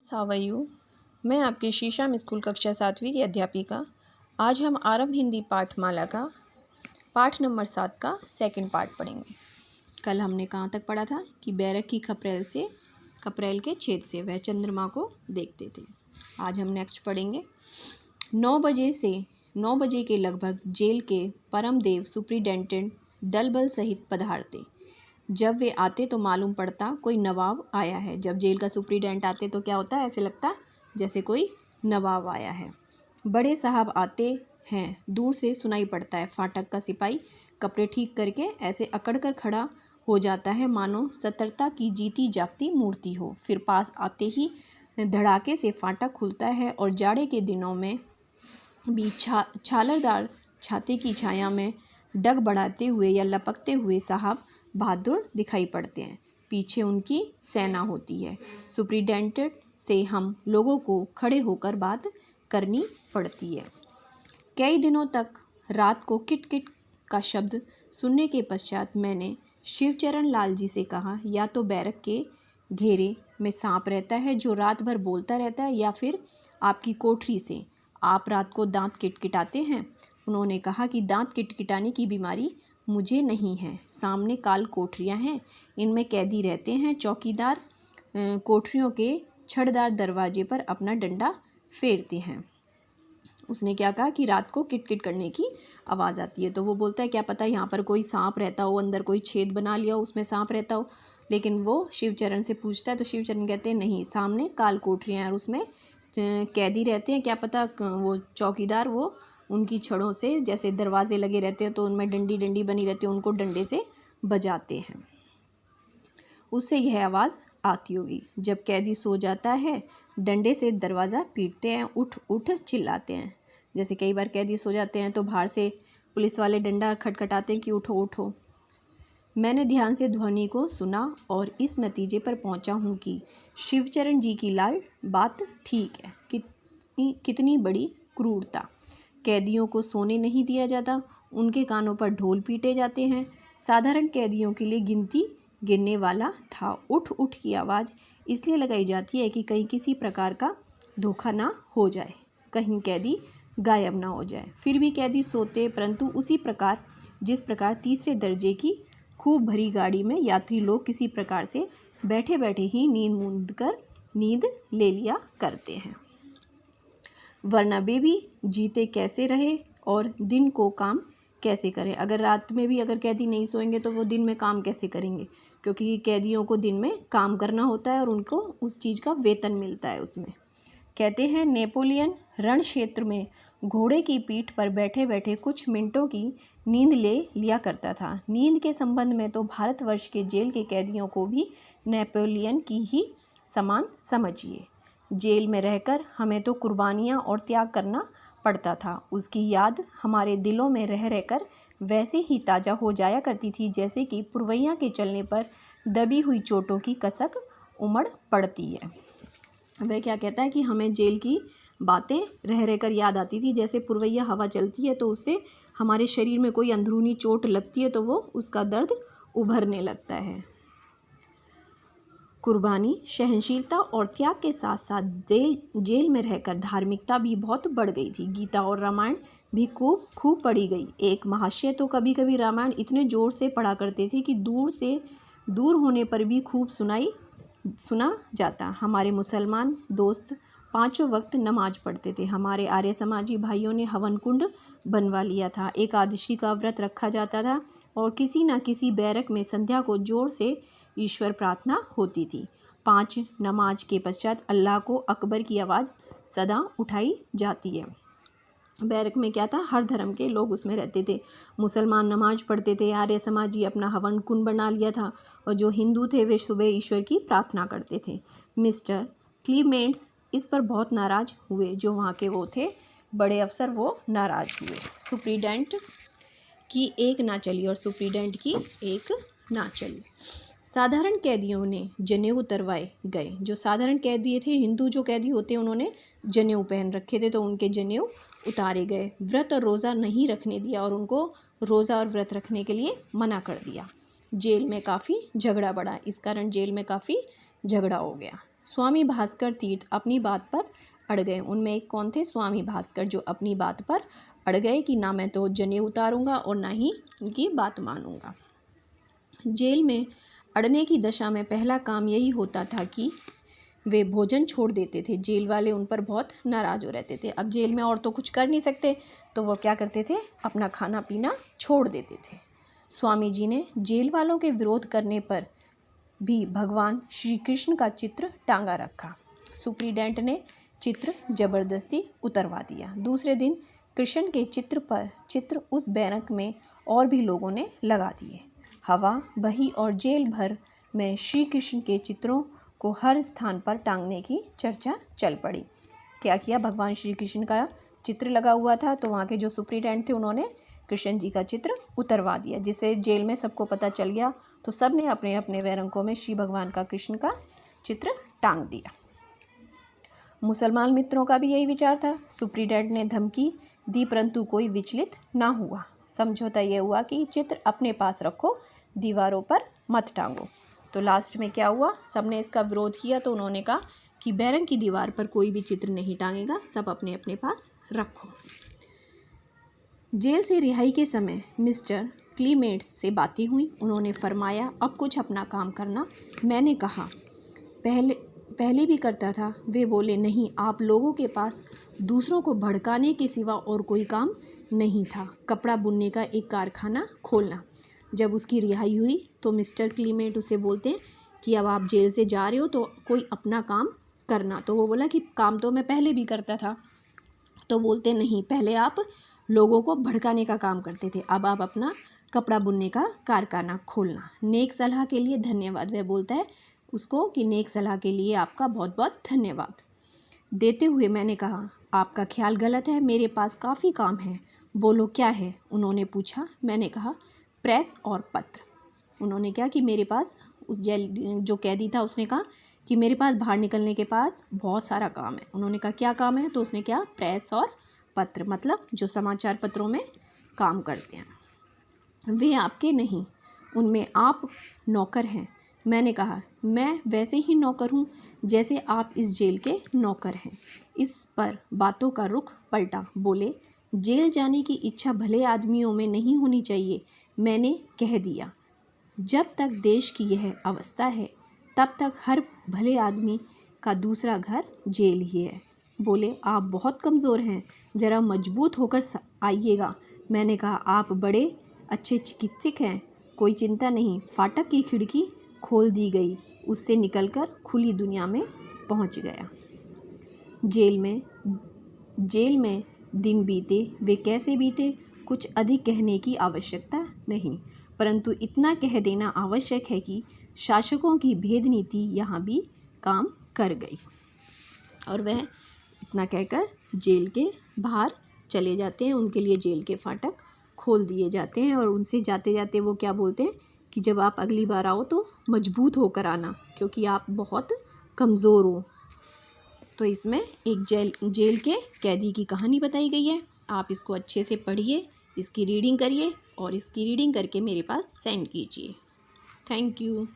सावयू। मैं आपकी शीशम स्कूल कक्षा 7वीं की अध्यापिका। आज हम आरंभ हिंदी पाठमाला का पाठ नंबर 7 का सेकंड पार्ट पढ़ेंगे। कल हमने कहाँ तक पढ़ा था कि बैरक की खपरेल के छेद से वह चंद्रमा को देखते थे। आज हम नेक्स्ट पढ़ेंगे। 9 बजे के लगभग जेल के परम देव सुप्रिटेंडेंट दल बल सहित पधारते। जब वे आते तो मालूम पड़ता कोई नवाब आया है। जब जेल का सुप्रिटेंडेंट आते तो क्या होता है, ऐसे लगता जैसे कोई नवाब आया है। बड़े साहब आते हैं, दूर से सुनाई पड़ता है। फाटक का सिपाही कपड़े ठीक करके ऐसे अकड़ कर खड़ा हो जाता है मानो सतर्कता की जीती जागती मूर्ति हो। फिर पास आते ही धड़ाके से फाटक खुलता है और जाड़े के दिनों में भी छालरदार छाते की छाया में डग बढ़ाते हुए या लपकते हुए साहब बहादुर दिखाई पड़ते हैं। पीछे उनकी सेना होती है। सुप्रिटेंडेंट से हम लोगों को खड़े होकर बात करनी पड़ती है। कई दिनों तक रात को किट-किट का शब्द सुनने के पश्चात मैंने शिवचरण लाल जी से कहा, या तो बैरक के घेरे में सांप रहता है जो रात भर बोलता रहता है, या फिर आपकी कोठरी से आप रात को दांत किटकिटाते हैं। उन्होंने कहा कि दांत किटकिटाने की बीमारी मुझे नहीं है। सामने काल कोठरियाँ हैं, इनमें कैदी रहते हैं। चौकीदार कोठरियों के छड़दार दरवाजे पर अपना डंडा फेरते हैं। उसने क्या कहा कि रात को किटकिट करने की आवाज़ आती है, तो वो बोलता है क्या पता यहाँ पर कोई सांप रहता हो, अंदर कोई छेद बना लिया हो, उसमें सांप रहता हो। लेकिन वो शिवचरण से पूछता है तो शिवचरण कहते हैं नहीं, सामने काल कोठरियाँ हैं और उसमें कैदी रहते हैं। क्या पता वो चौकीदार वो उनकी छड़ों से, जैसे दरवाजे लगे रहते हैं तो उनमें डंडी बनी रहती है, उनको डंडे से बजाते हैं, उससे यह आवाज़ आती होगी। जब कैदी सो जाता है डंडे से दरवाज़ा पीटते हैं, उठ उठ चिल्लाते हैं। जैसे कई बार कैदी सो जाते हैं तो बाहर से पुलिस वाले डंडा खटखटाते हैं कि उठो उठो। मैंने ध्यान से ध्वनि को सुना और इस नतीजे पर पहुंचा हूं कि शिवचरण जी की लाल बात ठीक है। कितनी बड़ी क्रूरता। कैदियों को सोने नहीं दिया जाता, उनके कानों पर ढोल पीटे जाते हैं। साधारण कैदियों के लिए गिनती गिनने वाला था। उठ उठ की आवाज़ इसलिए लगाई जाती है कि कहीं किसी प्रकार का धोखा ना हो जाए, कहीं कैदी गायब ना हो जाए। फिर भी कैदी सोते, परंतु उसी प्रकार जिस प्रकार तीसरे दर्जे की खूब भरी गाड़ी में यात्री लोग किसी प्रकार से बैठे बैठे ही नींद मूंद कर नींद ले लिया करते हैं। वरना वे भी जीते कैसे रहे और दिन को काम कैसे करें। अगर रात में भी अगर कैदी नहीं सोएंगे तो वो दिन में काम कैसे करेंगे, क्योंकि कैदियों को दिन में काम करना होता है और उनको उस चीज़ का वेतन मिलता है उसमें। कहते हैं नेपोलियन रण क्षेत्र में घोड़े की पीठ पर बैठे बैठे कुछ मिनटों की नींद ले लिया करता था। नींद के संबंध में तो भारतवर्ष के जेल के कैदियों को भी नेपोलियन की ही समान समझिए। जेल में रहकर हमें तो कुर्बानियाँ और त्याग करना पड़ता था। उसकी याद हमारे दिलों में रह रहकर वैसे ही ताज़ा हो जाया करती थी जैसे कि पुरवैया के चलने पर दबी हुई चोटों की कसक उमड़ पड़ती है। वह क्या कहता है कि हमें जेल की बातें रह रहकर याद आती थी, जैसे पुरवैया हवा चलती है तो उससे हमारे शरीर में कोई अंदरूनी चोट लगती है तो वो उसका दर्द उभरने लगता है। कुर्बानी, सहनशीलता और त्याग के साथ साथ जेल में रहकर धार्मिकता भी बहुत बढ़ गई थी। गीता और रामायण भी खूब पढ़ी गई। एक महाशय तो कभी कभी रामायण इतने ज़ोर से पढ़ा करते थे कि दूर होने पर भी खूब सुना जाता। हमारे मुसलमान दोस्त 5 वक्त नमाज पढ़ते थे। हमारे आर्य समाजी भाइयों ने हवन कुंड बनवा लिया था। एकादशी का व्रत रखा जाता था और किसी न किसी बैरक में संध्या को जोर से ईश्वर प्रार्थना होती थी। 5 नमाज के पश्चात अल्लाह को अकबर की आवाज़ सदा उठाई जाती है। बैरक में क्या था, हर धर्म के लोग उसमें रहते थे। मुसलमान नमाज पढ़ते थे, आर्य समाजी अपना हवन कुंड बना लिया था और जो हिंदू थे वे सुबह ईश्वर की प्रार्थना करते थे। मिस्टर क्लीमेंट्स इस पर बहुत नाराज़ हुए। जो वहाँ के वो थे बड़े अफसर, वो नाराज़ हुए। सुप्रिटेंडेंट की एक ना चली और सुप्रिटेंडेंट की एक ना चली। साधारण कैदियों ने जनेऊ उतरवाए गए। जो साधारण कैदी थे, हिंदू जो कैदी होते हैं, उन्होंने जनेऊ पहन रखे थे तो उनके जनेऊ उतारे गए। व्रत और रोज़ा नहीं रखने दिया और उनको रोज़ा और व्रत रखने के लिए मना कर दिया। जेल में काफ़ी झगड़ा बढ़ा, इस कारण जेल में काफ़ी झगड़ा हो गया। स्वामी भास्कर तीर्थ अपनी बात पर अड़ गए। उनमें एक कौन थे? स्वामी भास्कर, जो अपनी बात पर अड़ गए कि ना मैं तो जनेऊ उतारूंगा और ना ही उनकी बात मानूंगा। जेल में अड़ने की दशा में पहला काम यही होता था कि वे भोजन छोड़ देते थे। जेल वाले उन पर बहुत नाराज़ हो रहते थे। अब जेल में और तो कुछ कर नहीं सकते, तो वो क्या करते थे? अपना खाना पीना छोड़ देते थे। स्वामी जी ने जेल वालों के विरोध करने पर भी भगवान श्री कृष्ण का चित्र टांगा रखा। सुप्रीडेंट ने चित्र जबरदस्ती उतरवा दिया। दूसरे दिन कृष्ण के चित्र उस बैरक में और भी लोगों ने लगा दिए। हवा बही और जेल भर में श्री कृष्ण के चित्रों को हर स्थान पर टांगने की चर्चा चल पड़ी। क्या किया? भगवान श्री कृष्ण का चित्र लगा हुआ था, तो वहाँ के जो सुप्रीडेंट थे उन्होंने कृष्ण जी का चित्र उतरवा दिया, जिससे जेल में सबको पता चल गया। तो सब ने अपने अपने बैरकों में श्री भगवान का, कृष्ण का चित्र टांग दिया। मुसलमान मित्रों का भी यही विचार था। सुप्रीडेंट ने धमकी दी, परंतु कोई विचलित ना हुआ। समझौता यह हुआ कि चित्र अपने पास रखो, दीवारों पर मत टांगो। तो लास्ट में क्या हुआ? सबने इसका विरोध किया, तो उन्होंने कहा कि बैरक की दीवार पर कोई भी चित्र नहीं टांगेगा, सब अपने अपने पास रखो। जेल से रिहाई के समय मिस्टर क्लीमेंट्स से बातें हुई। उन्होंने फरमाया, अब कुछ अपना काम करना। मैंने कहा, पहले भी करता था। वे बोले, नहीं, आप लोगों के पास दूसरों को भड़काने के सिवा और कोई काम नहीं था। कपड़ा बुनने का एक कारखाना खोलना। जब उसकी रिहाई हुई तो मिस्टर क्लीमेंट उसे बोलते हैं कि अब आप जेल से जा रहे हो तो कोई अपना काम करना। तो वो बोला कि काम तो मैं पहले भी करता था। तो बोलते, नहीं, पहले आप लोगों को भड़काने का काम करते थे, अब आप अपना कपड़ा बुनने का कारखाना खोलना। नेक सलाह के लिए धन्यवाद। वह बोलता है उसको कि नेक सलाह के लिए आपका बहुत बहुत धन्यवाद। देते हुए मैंने कहा, आपका ख्याल गलत है, मेरे पास काफ़ी काम है। बोलो क्या है? उन्होंने पूछा। मैंने कहा, प्रेस और पत्र। उन्होंने क्या कि मेरे पास, उस जेल जो कैदी था उसने कहा कि मेरे पास बाहर निकलने के बाद बहुत सारा काम है। उन्होंने कहा, क्या काम है? तो उसने क्या? प्रेस और पत्र, मतलब जो समाचार पत्रों में काम करते हैं। वे आपके नहीं, उनमें आप नौकर हैं। मैंने कहा, मैं वैसे ही नौकर हूँ जैसे आप इस जेल के नौकर हैं। इस पर बातों का रुख पलटा। बोले, जेल जाने की इच्छा भले आदमियों में नहीं होनी चाहिए। मैंने कह दिया, जब तक देश की यह अवस्था है तब तक हर भले आदमी का दूसरा घर जेल ही है। बोले, आप बहुत कमज़ोर हैं, ज़रा मजबूत होकर आइएगा। मैंने कहा, आप बड़े अच्छे चिकित्सक हैं, कोई चिंता नहीं। फाटक की खिड़की खोल दी गई, उससे निकलकर खुली दुनिया में पहुंच गया। जेल में दिन बीते, वे कैसे बीते कुछ अधिक कहने की आवश्यकता नहीं, परंतु इतना कह देना आवश्यक है कि शासकों की भेद नीति यहाँ भी काम कर गई। और वह इतना कहकर जेल के बाहर चले जाते हैं। उनके लिए जेल के फाटक खोल दिए जाते हैं और उनसे जाते जाते वो क्या बोलते हैं कि जब आप अगली बार आओ तो मजबूत होकर आना, क्योंकि आप बहुत कमज़ोर हो। तो इसमें एक जेल के कैदी की कहानी बताई गई है। आप इसको अच्छे से पढ़िए, इसकी रीडिंग करिए और इसकी रीडिंग करके मेरे पास सेंड कीजिए। Thank you.